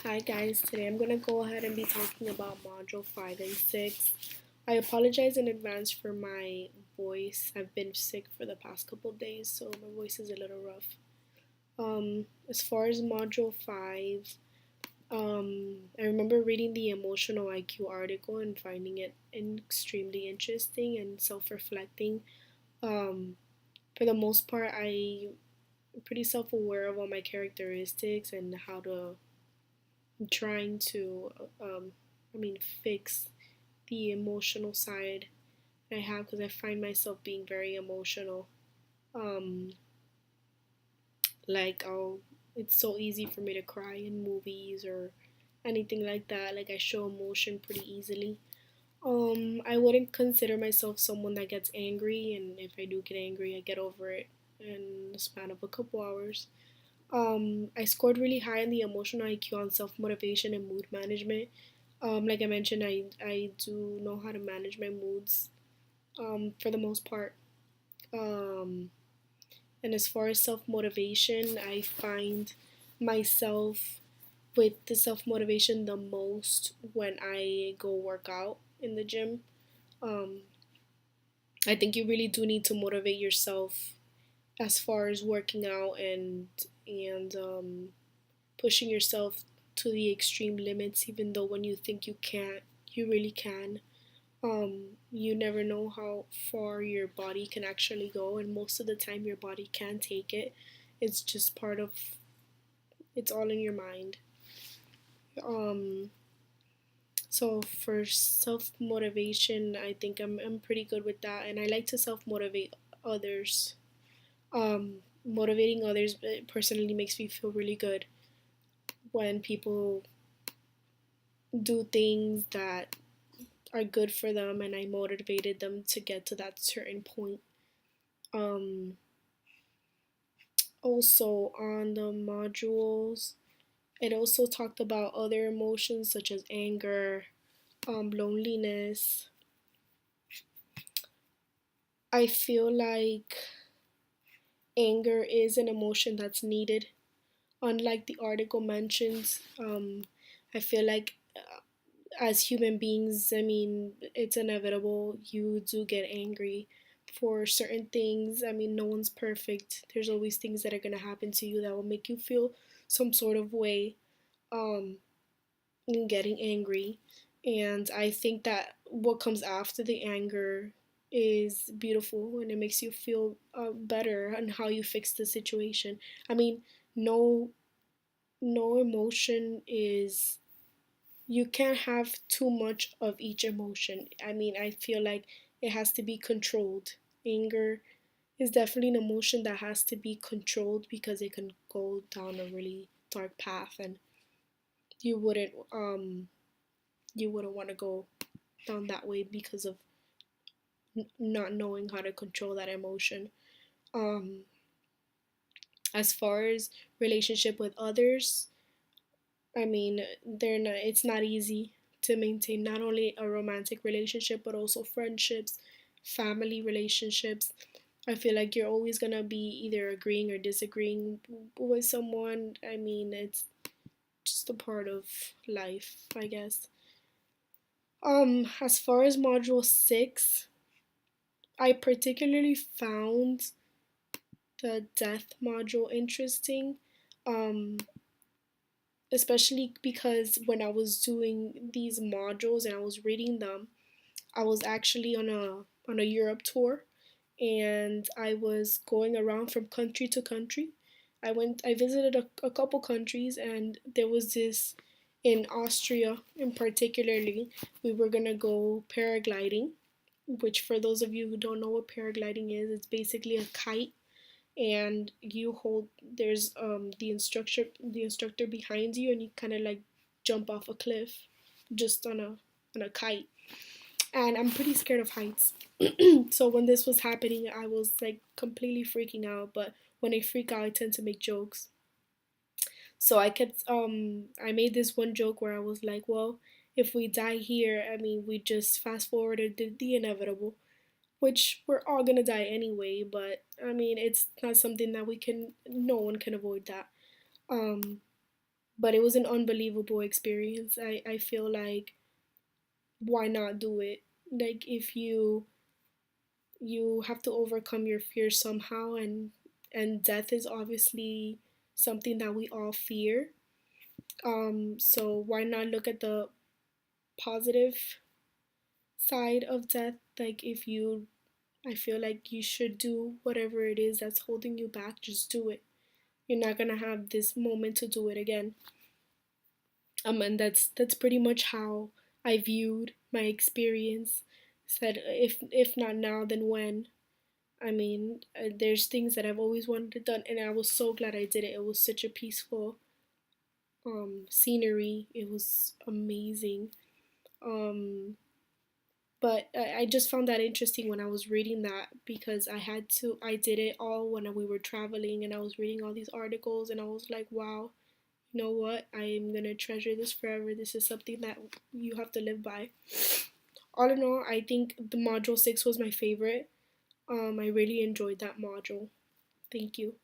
Hi guys, today I'm gonna go ahead and be talking about Module 5 and 6. I apologize in advance for my voice. I've been sick for the past couple of days, so my voice is a little rough. As far as Module 5, I remember reading the Emotional IQ article and finding it extremely interesting and self-reflecting. Um, for the most part, I'm pretty self-aware of all my characteristics and how to trying to fix the emotional side I have because I find myself being very emotional. Um, like it's so easy for me to cry in movies or anything like that. Like I show emotion pretty easily. I wouldn't consider myself someone that gets angry, and if I do get angry, I get over it in the span of a couple hours. I scored really high in the emotional IQ on self motivation and mood management. Like I mentioned, I do know how to manage my moods for the most part. Um, and as far as self motivation, I find myself with the self motivation the most when I go work out in the gym. Um, I think you really do need to motivate yourself as far as working out and pushing yourself to the extreme limits, even though when you think you can't, you really can. You never know how far your body can actually go, and most of the time, your body can take it. It's just part of it's all in your mind. Um, so for self motivation, I think I'm pretty good with that, and I like to self motivate others. Motivating others personally makes me feel really good when people do things that are good for them and I motivated them to get to that certain point. Um, Also, on the modules, it also talked about other emotions such as anger, loneliness. I feel like anger is an emotion that's needed. Unlike the article mentions, I feel like as human beings, I mean, it's inevitable. You do get angry for certain things. I mean, no one's perfect. There's always things that are going to happen to you that will make you feel some sort of way um, in getting angry. And I think that what comes after the anger is beautiful and it makes you feel better on how you fix the situation. I mean, no no emotion is you can't have too much of each emotion. I mean, I feel like it has to be controlled. Anger is definitely an emotion that has to be controlled because it can go down a really dark path and you wouldn't um you wouldn't want to go down that way because of not knowing how to control that emotion. Um as far as relationship with others, I mean, they're not it's not easy to maintain not only a romantic relationship but also friendships, family relationships. I feel like you're always going to be either agreeing or disagreeing with someone. I mean, it's just a part of life, I guess. As far as module 6, I particularly found the death module interesting. Um, Especially because when I was doing these modules and I was reading them, I was actually on a Europe tour and I was going around from country to country. I visited a couple countries and there was this in Austria in particularly, we were gonna go paragliding, which for those of you who don't know what paragliding is, it's basically a kite and you hold there's the instructor behind you and you kind of like jump off a cliff just on a kite, and I'm pretty scared of heights. So when this was happening I was like completely freaking out, but when I freak out I tend to make jokes. So I made this one joke where I was like, well, if we die here, I mean, we just fast forwarded the inevitable, which we're all gonna die anyway, but I mean, it's not something that no one can avoid that. Um, but it was an unbelievable experience. I feel like why not do it? Like if you have to overcome your fear somehow, and death is obviously something that we all fear. So why not look at the positive side of death? Like if you I feel like you should do whatever it is that's holding you back, just do it. You're not gonna have this moment to do it again. And that's pretty much how I viewed my experience. Said if not now, then when? I mean, there's things that I've always wanted to done, and I was so glad I did it. It was such a peaceful scenery. It was amazing. Um, but I just found that interesting when I was reading that because I did it all when we were traveling, and I was reading all these articles, and I was like, wow, you know what? I'm gonna treasure this forever. This is something that you have to live by. All in all, I think the module 6 was my favorite. I really enjoyed that module. Thank you.